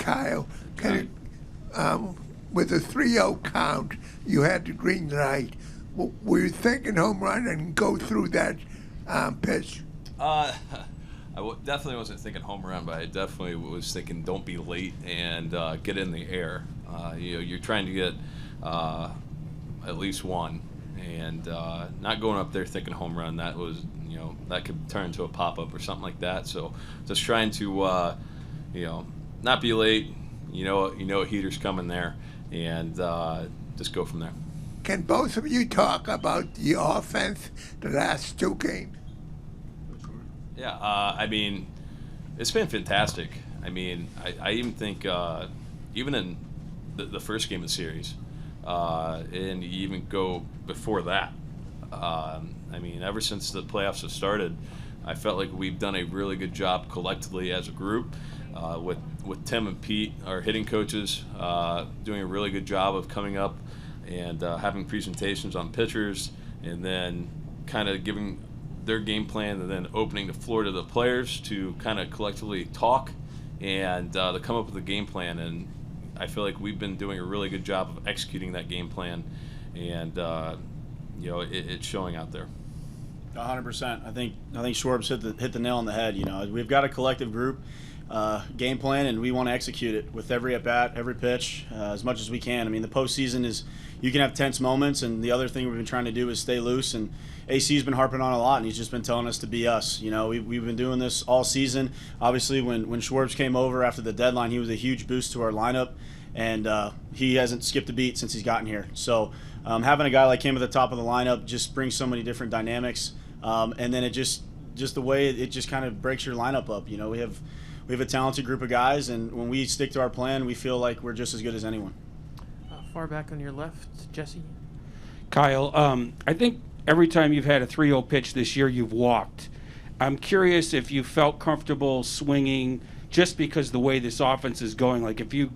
Kyle, with a 3-0 count, you had the green light. Were you thinking home run and go through that pitch? Definitely wasn't thinking home run, but I definitely was thinking don't be late and get in the air. You're trying to get at least one, and not going up there thinking home run. That was, that could turn into a pop-up or something like that. So just trying to, not be late. A heater's coming there, and just go from there. Can both of you talk about the offense the last 2 games? Yeah, it's been fantastic. I even think, even in the first game of the series, and you even go before that, ever since the playoffs have started, I felt like we've done a really good job collectively as a group, with Tim and Pete, our hitting coaches, doing a really good job of coming up and having presentations on pitchers, and then kind of giving their game plan, and then opening the floor to the players to kind of collectively talk and to come up with a game plan. And I feel like we've been doing a really good job of executing that game plan, and it's showing out there. 100%. I think Schwarber's hit the nail on the head. We've got a collective group game plan, and we want to execute it with every at bat, every pitch, as much as we can. The postseason is, you can have tense moments, and the other thing we've been trying to do is stay loose. And AC's been harping on a lot, and he's just been telling us to be us. We've been doing this all season. Obviously, when Schwarbs came over after the deadline, he was a huge boost to our lineup, and he hasn't skipped a beat since he's gotten here. So having a guy like him at the top of the lineup just brings so many different dynamics, and then it just the way it just kind of breaks your lineup up. We have a talented group of guys, and when we stick to our plan, we feel like we're just as good as anyone. Far back on your left, Jesse. Kyle, I think every time you've had a 3-0 pitch this year, you've walked. I'm curious if you felt comfortable swinging just because the way this offense is going. Like if you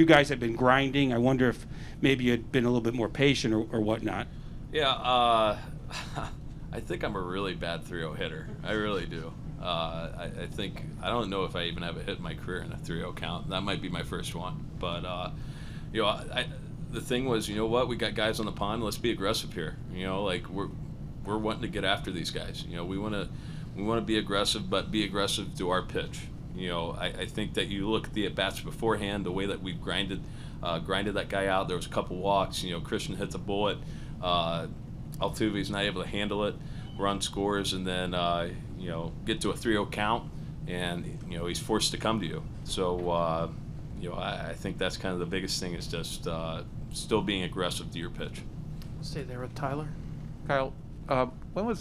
guys have been grinding, I wonder if maybe you'd been a little bit more patient or whatnot. Yeah, I think I'm a really bad 3-0 hitter. I really do. I think, I don't know if I even have a hit in my career in a 3-0 count. That might be my first one. But, the thing was, we got guys on the pond. Let's be aggressive here. We're wanting to get after these guys. We want to be aggressive, but be aggressive to our pitch. I think that you look at the at-bats beforehand, the way that we've grinded that guy out. There was a couple walks. Christian hits a bullet. Altuve's not able to handle it. Run scores, and then get to a 3-0 count, and he's forced to come to you. So I think that's kind of the biggest thing, is just still being aggressive to your pitch. Stay there with Tyler. Kyle, do you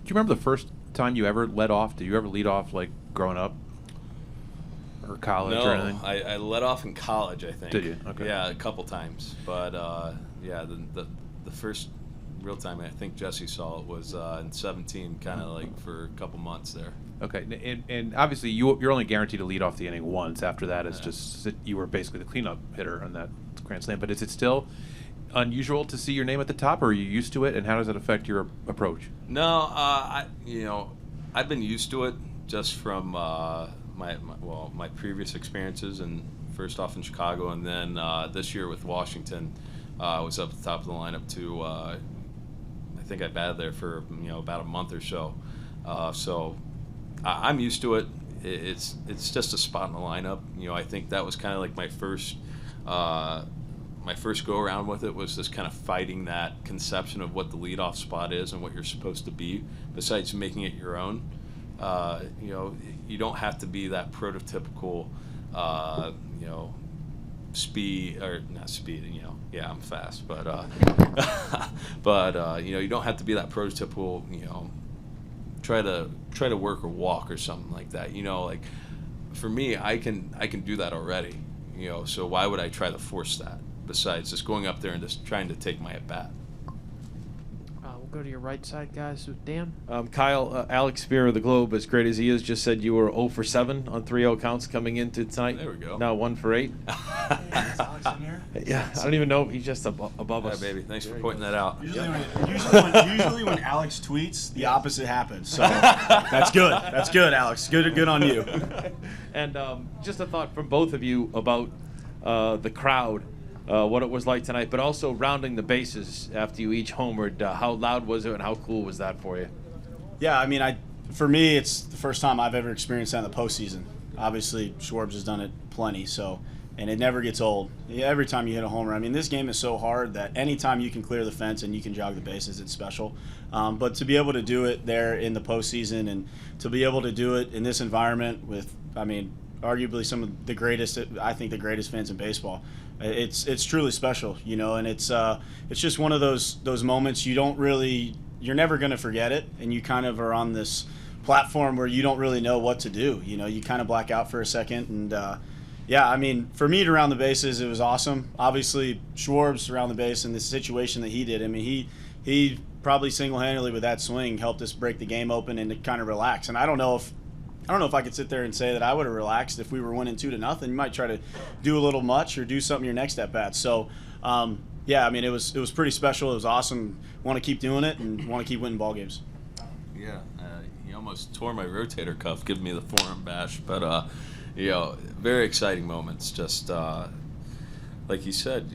remember the first time you ever led off? Did you ever lead off like growing up or college or anything? No, I led off in college, I think. Did you? Okay. Yeah, a couple times, but the first real time I think Jesse saw it was in 17, kind of like for a couple months there. Okay, and obviously you're only guaranteed to lead off the inning once. After that, it's just you were basically the cleanup hitter on that grand slam. But is it still unusual to see your name at the top, or are you used to it? And how does that affect your approach? No, I've been used to it just from my previous experiences, and first off in Chicago, and then this year with Washington, I was up at the top of the lineup too. I think I batted there for about a month or so. So I'm used to it. It's just a spot in the lineup. I think that was kind of like my first go around with it, was just kind of fighting that conception of what the leadoff spot is and what you're supposed to be, besides making it your own. You don't have to be that prototypical, speed, or not speed, yeah, I'm fast, but you don't have to be that prototypical, try to work or walk or something like that. Like for me, I can do that already, so why would I try to force that, besides just going up there and just trying to take my at bat? We'll go to your right side, guys, with Dan. Kyle, Alex Spear of the Globe, as great as he is, just said you were 0 for 7 on 3-0 counts coming into tonight. There we go. Now 1 for 8. Alex in here? Yeah, I don't even know. He's just above Yeah, us. baby. Thanks for pointing that out. Usually when Alex tweets, the opposite happens. So that's good. That's good, Alex. Good on you. And just a thought from both of you about the crowd, what it was like tonight, but also rounding the bases after you each homered. How loud was it, and how cool was that for you? Yeah, I mean, for me, it's the first time I've ever experienced that in the postseason. Obviously, Schwarber has done it plenty, and it never gets old. Every time you hit a homer, I mean, this game is so hard that anytime you can clear the fence and you can jog the bases, it's special. But to be able to do it there in the postseason and to be able to do it in this environment with, I mean, arguably some of the greatest, I think the greatest fans in baseball, it's truly special, you know, and it's just one of those moments you're never going to forget it, and you kind of are on this platform where you don't really know what to do. You know, you kind of black out for a second, and yeah, I mean, for me to round the bases, it was awesome. Obviously, Schwarber's around the base in the situation that he did. I mean, he probably single-handedly with that swing helped us break the game open and to kind of relax. And I don't know if I could sit there and say that I would have relaxed if we were winning 2-0. You might try to do a little much or do something your next at bat. So, yeah, I mean, it was pretty special. It was awesome. Want to keep doing it and want to keep winning ball games. Yeah, you almost tore my rotator cuff giving me the forearm bash, but you know, very exciting moments. Just like you said,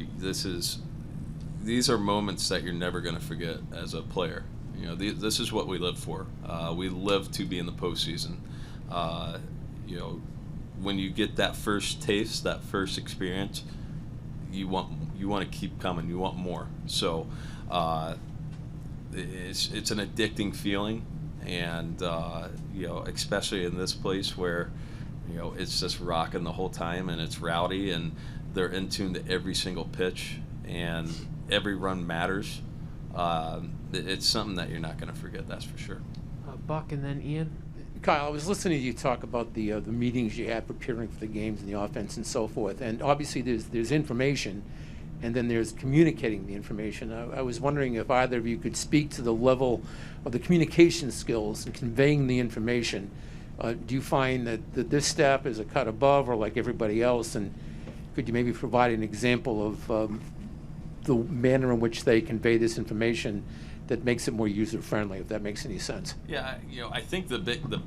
these are moments that you're never going to forget as a player. You know, this is what we live for. We live to be in the postseason. You know, when you get that first taste, that first experience, you want to keep coming. You want more. So it's an addicting feeling, and you know, especially in this place where, you know, it's just rocking the whole time, and it's rowdy, and they're in tune to every single pitch, and every run matters. It's something that you're not going to forget, that's for sure. Buck and then Ian. Kyle, I was listening to you talk about the meetings you had preparing for the games and the offense and so forth, and obviously there's information, and then there's communicating the information. I was wondering if either of you could speak to the level of the communication skills and conveying the information. Do you find that this staff is a cut above or like everybody else, and could you maybe provide an example of the manner in which they convey this information that makes it more user-friendly, if that makes any sense? Yeah, you know, I think the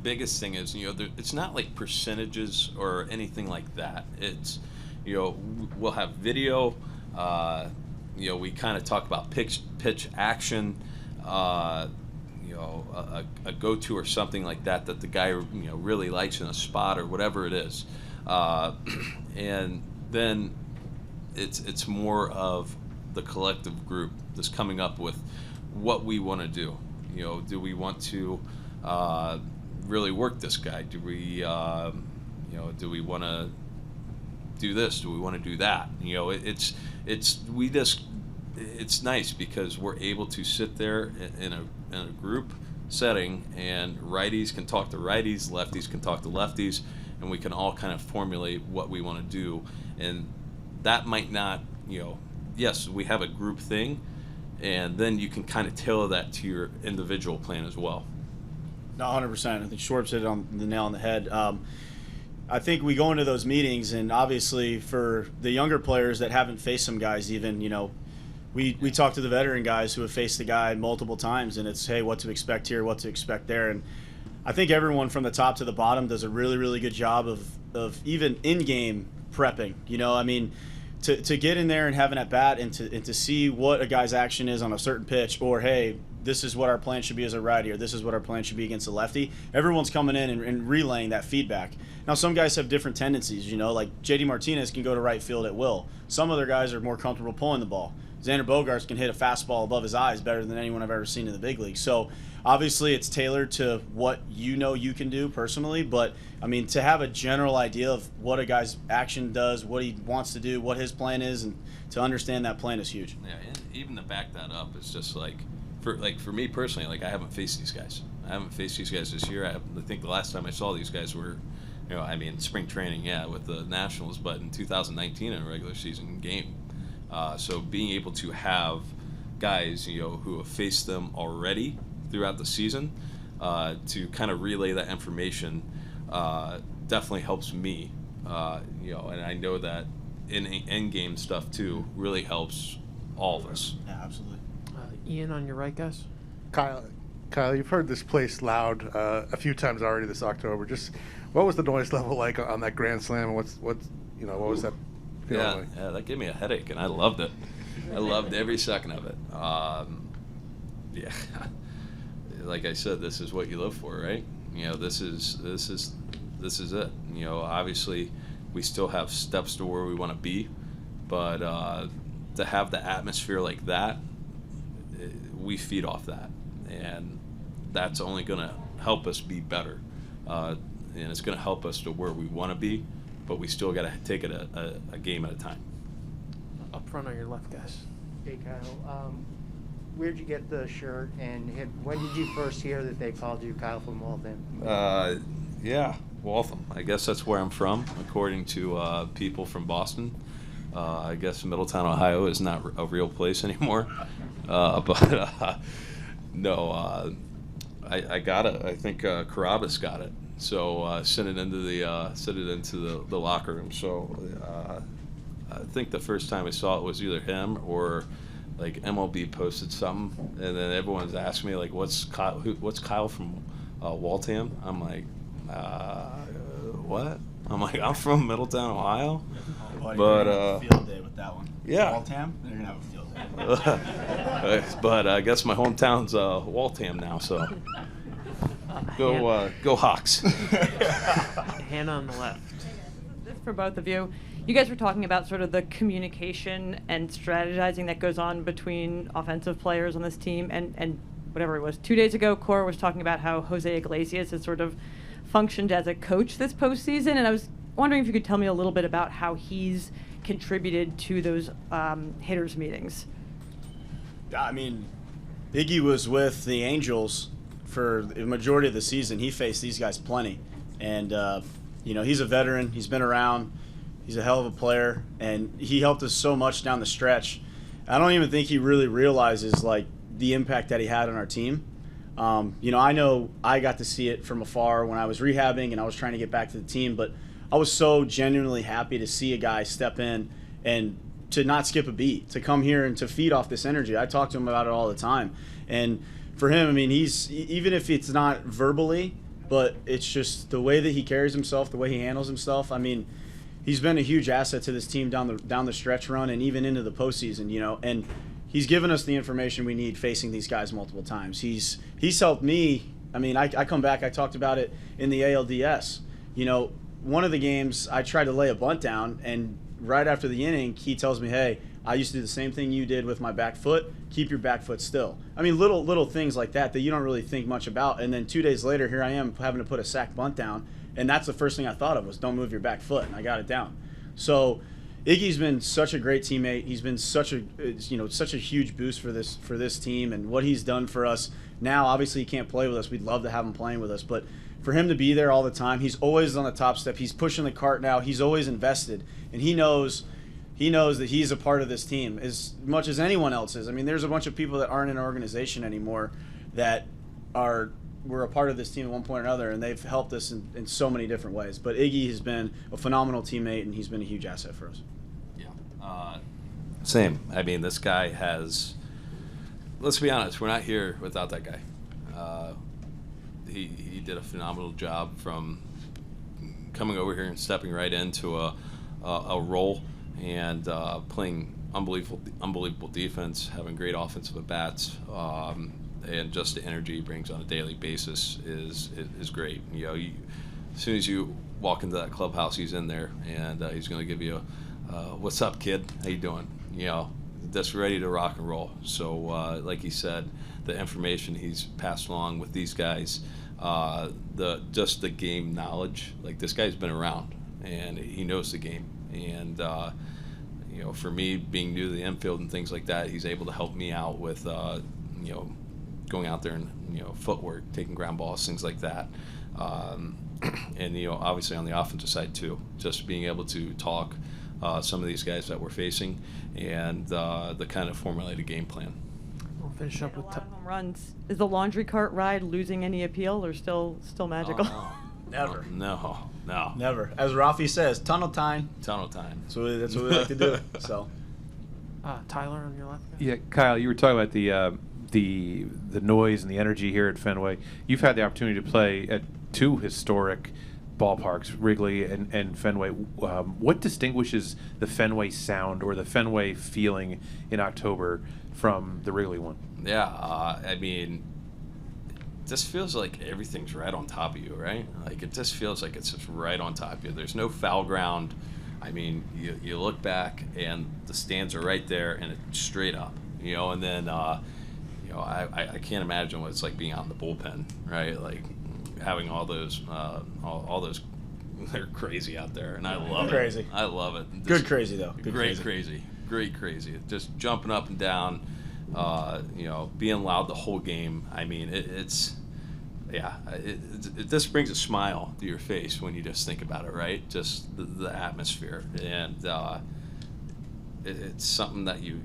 biggest thing is, you know, it's not like percentages or anything like that. It's, you know, we'll have video. You know, we kind of talk about pitch action. You know, a go-to or something like that the guy, you know, really likes in a spot or whatever it is, and then it's more of the collective group that's coming up with what we want to do. You know, do we want to really work this guy? Do we, you know, do we want to do this? Do we want to do that? You know, it's nice because we're able to sit there in a group setting, and righties can talk to righties, lefties can talk to lefties, and we can all kind of formulate what we want to do. And that might not, you know, yes, we have a group thing, and then you can kind of tailor that to your individual plan as well. No, 100%. I think Schwarber hit it on the nail on the head. I think we go into those meetings, and obviously for the younger players that haven't faced some guys even, you know, we talk to the veteran guys who have faced the guy multiple times, and it's, hey, what to expect here, what to expect there. And I think everyone from the top to the bottom does a really, really good job of even in-game prepping. You know, I mean, to get in there and have an at-bat and to see what a guy's action is on a certain pitch, or, hey, this is what our plan should be as a righty, or this is what our plan should be against a lefty. Everyone's coming in and relaying that feedback. Now, some guys have different tendencies, you know, like J.D. Martinez can go to right field at will. Some other guys are more comfortable pulling the ball. Xander Bogaerts can hit a fastball above his eyes better than anyone I've ever seen in the big league. So, obviously, it's tailored to what you know you can do personally, but, I mean, to have a general idea of what a guy's action does, what he wants to do, what his plan is, and to understand that plan is huge. Yeah, and even to back that up, it's just like for me personally, like, I haven't faced these guys. I haven't faced these guys this year. I think the last time I saw these guys were, you know, I mean, spring training, yeah, with the Nationals, but in 2019 in a regular season game. So being able to have guys, who have faced them already throughout the season, to kind of relay that information definitely helps me. And I know that in game stuff too really helps all of us. Yeah, absolutely. Ian on your right, guys. Kyle, you've heard this place loud a few times already this October. Just what was the noise level like on that grand slam, and what was that feeling like? Yeah, that gave me a headache, and I loved it. I loved every second of it. Yeah, like I said, this is what you live for, right? This is it. Obviously, we still have steps to where we want to be, but to have the atmosphere like that, we feed off that, and that's only going to help us be better, and it's going to help us to where we want to be, but we still got to take it a game at a time. Up front on your left, guys. Hey, Kyle. Where'd you get the shirt, and when did you first hear that they called you Kyle from Waltham? Yeah, Waltham. I guess that's where I'm from, according to people from Boston. I guess Middletown, Ohio is not a real place anymore. But no, I got it. I think Carabas got it. So sent it into the locker room. So I think the first time I saw it was either him or like MLB posted something, and then everyone's asking me like, "What's Kyle from Waltham?" I'm like, "What?" I'm like, "I'm from Middletown, Ohio." Well, But you're gonna have a field day with that one. Yeah. Waltham, they're gonna have a field day. But I guess my hometown's Waltham now, so go Hawks. Hannah on the left. This for both of you. You guys were talking about sort of the communication and strategizing that goes on between offensive players on this team, and whatever it was. 2 days ago, Cora was talking about how Jose Iglesias has sort of functioned as a coach this postseason, and I was wondering if you could tell me a little bit about how he's contributed to those hitters meetings. I mean, Iggy was with the Angels for the majority of the season. He faced these guys plenty, and he's a veteran. He's been around. He's a hell of a player, and he helped us so much down the stretch. I don't even think he really realizes like the impact that he had on our team. I know I got to see it from afar when I was rehabbing and I was trying to get back to the team, but I was so genuinely happy to see a guy step in and to not skip a beat, to come here and to feed off this energy. I talk to him about it all the time. And for him, I mean, he's, even if it's not verbally, but it's just the way that he carries himself, the way he handles himself. I mean, he's been a huge asset to this team down the stretch run and even into the postseason, and he's given us the information we need facing these guys multiple times. He's helped me. I mean, I come back, I talked about it in the ALDS. One of the games I tried to lay a bunt down, and right after the inning, he tells me, "Hey, I used to do the same thing you did with my back foot. Keep your back foot still." I mean, little things like that you don't really think much about. And then 2 days later, here I am having to put a sack bunt down, and that's the first thing I thought of was don't move your back foot, and I got it down. So Iggy's been such a great teammate. He's been such a huge boost for this team and what he's done for us. Now, obviously, he can't play with us. We'd love to have him playing with us, but for him to be there all the time, he's always on the top step. He's pushing the cart now. He's always invested, and he knows that he's a part of this team as much as anyone else is. I mean, there's a bunch of people that aren't in our organization anymore that were a part of this team at one point or another, and they've helped us in so many different ways. But Iggy has been a phenomenal teammate, and he's been a huge asset for us. Yeah. Same. I mean, this guy has. Let's be honest. We're not here without that guy. He did a phenomenal job from coming over here and stepping right into a role and playing unbelievable defense, having great offensive at bats, and just the energy he brings on a daily basis is great. As soon as you walk into that clubhouse, he's in there, and he's going to give you a "What's up, kid? How you doing?" Just ready to rock and roll. So, like he said, the information he's passed along with these guys, the game knowledge. Like, this guy's been around and he knows the game. And for me, being new to the infield and things like that, he's able to help me out with going out there and footwork, taking ground balls, things like that. And obviously on the offensive side too, just being able to talk some of these guys that we're facing and the kind of formulated game plan. finish up with home runs. Is the laundry cart ride losing any appeal, or still magical? Oh, Never. no. Never. As Rafi says, tunnel time. Tunnel time. So that's what we like to do. So. Tyler on your left. Yeah, Kyle, you were talking about the noise and the energy here at Fenway. You've had the opportunity to play at two historic ballparks, Wrigley and Fenway. What distinguishes the Fenway sound or the Fenway feeling in October from the Wrigley one? Yeah, I mean, it just feels like everything's right on top of you, right? Like, it just feels like it's just right on top of you. There's no foul ground. I mean, you look back and the stands are right there and it's straight up, and then, I can't imagine what it's like being out in the bullpen, right? Like, having all those, they're crazy out there, and I love it. I love it. Just Good crazy, though. Great crazy. Just jumping up and down, being loud the whole game. I mean, it just brings a smile to your face when you just think about it, right? Just the atmosphere, and it's something that you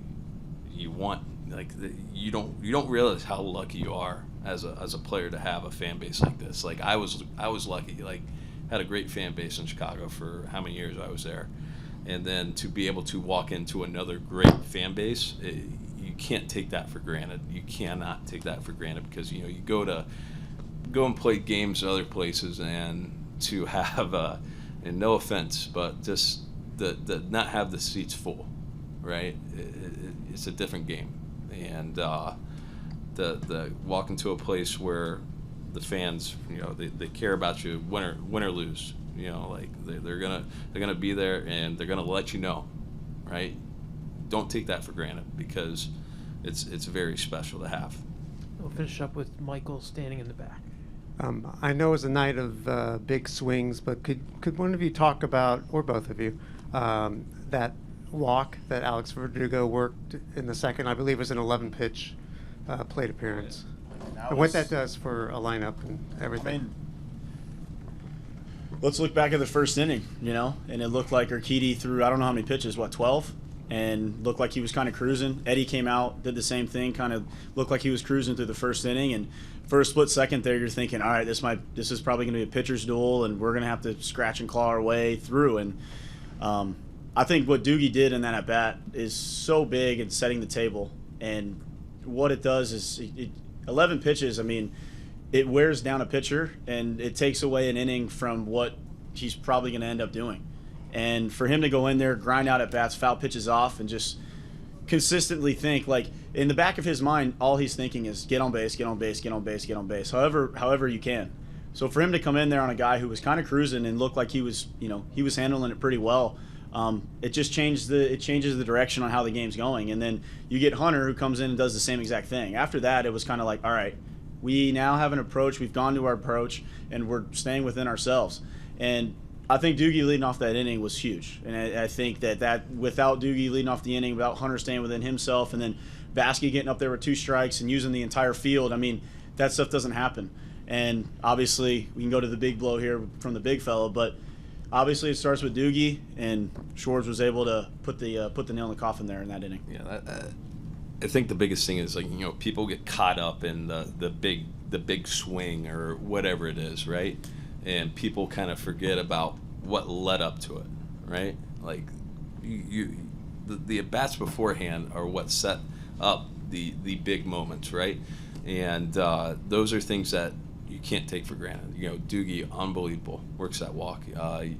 want. Like, you don't realize how lucky you are as a player to have a fan base like this. Like, I was lucky. Like, had a great fan base in Chicago for how many years I was there, and then to be able to walk into another great fan base, you can't take that for granted. You cannot take that for granted, because you go and play games at other places, and to have and no offense, but just the not have the seats full, right? It's a different game, and the walk into a place where the fans, they care about you, win or lose. Like, they're gonna be there, and they're gonna let you know, right? Don't take that for granted, because it's very special to have. We'll finish up with Michael standing in the back. I know it was a night of big swings, but could one of you talk about, or both of you, that walk that Alex Verdugo worked in the second? I believe it was an 11-pitch plate appearance. And what that does for a lineup and everything. Let's look back at the first inning, and it looked like Urquidy threw, I don't know how many pitches, 12? And looked like he was kind of cruising. Eddie came out, did the same thing, kind of looked like he was cruising through the first inning. And for a split second there, you're thinking, all right, this is probably going to be a pitcher's duel, and we're going to have to scratch and claw our way through. And I think what Doogie did in that at-bat is so big in setting the table. And what it does is 11 pitches, I mean, it wears down a pitcher, and it takes away an inning from what he's probably going to end up doing. And for him to go in there, grind out at bats, foul pitches off, and just consistently think, like, in the back of his mind, all he's thinking is get on base, get on base, get on base, get on base, however you can. So for him to come in there on a guy who was kind of cruising and looked like he was handling it pretty well, it just changes the direction on how the game's going. And then you get Hunter, who comes in and does the same exact thing. After that, it was kind of like, all right, we now have an approach. We've gone to our approach, and we're staying within ourselves. And I think Doogie leading off that inning was huge. And I think that without Doogie leading off the inning, without Hunter staying within himself, and then Baskey getting up there with 2 strikes and using the entire field, I mean, that stuff doesn't happen. And obviously, we can go to the big blow here from the big fella, but obviously it starts with Doogie, and Schwarber was able to put the nail in the coffin there in that inning. Yeah, I think the biggest thing is, like, people get caught up in the big swing or whatever it is, right? And people kind of forget about what led up to it, right? Like, the at-bats beforehand are what set up the big moments, right? And those are things that you can't take for granted. Doogie, unbelievable, works that walk.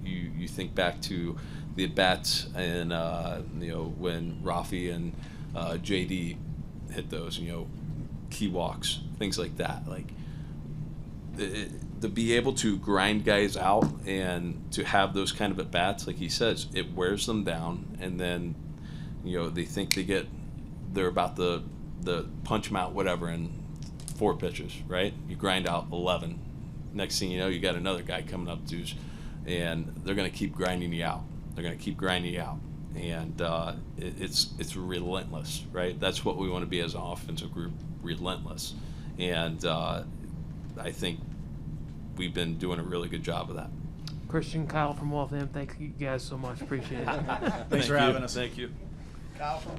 You think back to the at-bats and when Rafi and JD hit those, key walks, things like that. Like, to be able to grind guys out and to have those kind of at-bats, like he says, it wears them down, and then they think they're about the punch them out, whatever, in 4 pitches, right? You grind out 11. Next thing you know, you got another guy coming up to, and they're going to keep grinding you out. And it's relentless, right? That's what we want to be as an offensive group, relentless. And I think we've been doing a really good job of that. Christian, Kyle from Waltham, thank you guys so much. Appreciate it. Thanks for having us. Thank you. Kyle from